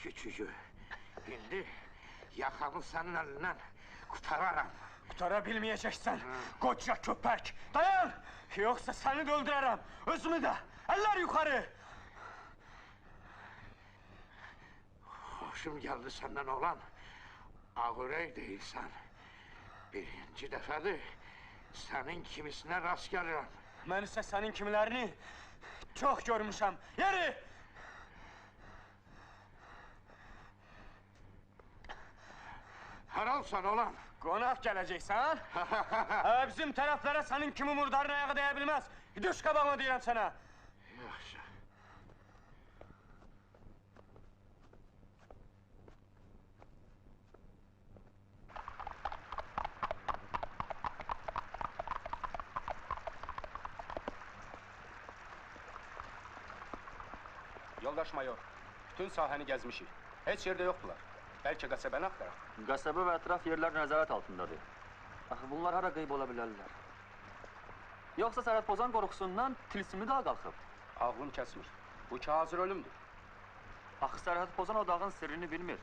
küçücü. İndi yakamı senin elinden kurtararım. Kurtarabilmeyeceksen koca köpek! Dayan! Yoksa seni de öldürürüm, özümü de! Eller yukarı! Hoşum geldi senden olan. Ağırey değilsen. Birinci defedir senin kimisine rast gelirim. Ben ise senin kimilerini çok görmüşüm. Yeri! Haralsan olan. Konak geleceksen bizim taraflara senin kimi murdarına ayağı değebilmez. Düş kabağıma diyorum sana. Yaxşı. Yoldaş mayor, bütün sahəni gəzmişik. Heç yerdə yoxdular. Bəlkə qəsəbəni axtaraq. Qəsəbə və ətraf yerlər nəzarət altındadır. Axı bunlar hara qeyb ola bilərlər? Yoxsa sərhəd pozan qorxusundan tilsimi dağa qalxıb? Ağlım kəsmir. Bu ki hazır ölümdür. Axı sərhəd pozan o dağın sirrini bilmir.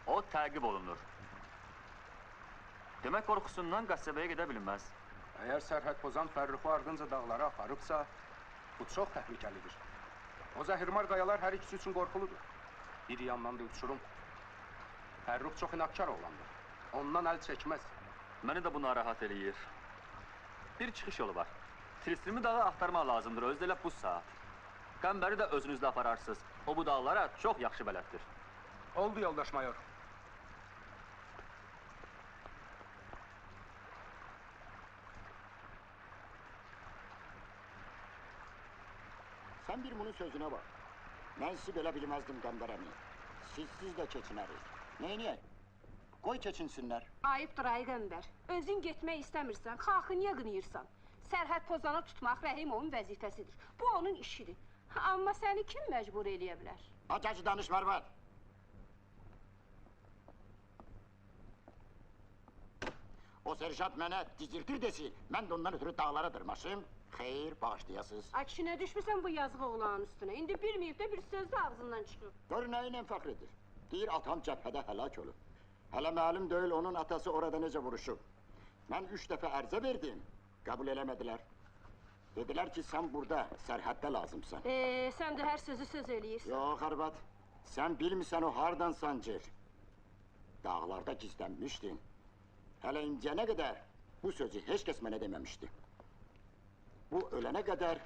O təqib olunur. Demək qorxusundan qəsəbəyə gedə bilməz. Əgər sərhəd pozan Fərruxu ardınca dağlara aparıbsa, bu çox təhlükəlidir. O zəhirmar qayalar hər ikisi üçün qorxuludur. Bir yandan da uçurum. Fərrux çox inadkar oğlandır. Ondan əl çəkməz. Məni də bu narahat eləyir. Bir çıxış yolu var. Tilsimi dağı axtarmaq lazımdır, özü də elə bu saat. Qəmbəri də özünüzlə apararsınız. O bu dağlara çox yaxşı bələddir. Oldu yoldaş mayor. Sen bir bunun sözüne bak. Ben sizi böyle bilmezdim Qəmbərəmi. Siz de keçinərik. Neyniyək? Qoy keçinsinlər. Ayıbdır ay Qəmbər. Özün getmək istəmirsən, xalqı niyə qınıyırsan? Sərhəd pozanı tutmaq Rəhimovun vəzifəsidir. Bu onun işidir. Amma səni kim məcbur eləyə bilər? Acacı danışma var. O serjant mənə dizirtir desin, mən də ondan ötürü dağlara dırmaşım. Xeyr, bağışlayasız. Akşinə düşmüsən bu yazıq oğlanın üstünə. İndi bilməyib də bir söz də ağzından çıxır. Gör nəyinlə fəxr edir. Deyir, atam cəbhədə həlak olub. Hələ məlum deyil, onun atası orada necə vuruşub. Mən 3 dəfə ərzə verdim, qəbul eləmədilər. Dedilər ki, sən burada, sərhəddə lazımsan. Sən də hər sözü söz eləyirsən. Yox, arvad, sən bilmirsən o hardan sancır. Dağlarda gizlənmişdin. Hələ indiyənə qədər bu sözü heç kəs mənə deməmişdi. Bu ölənə qədər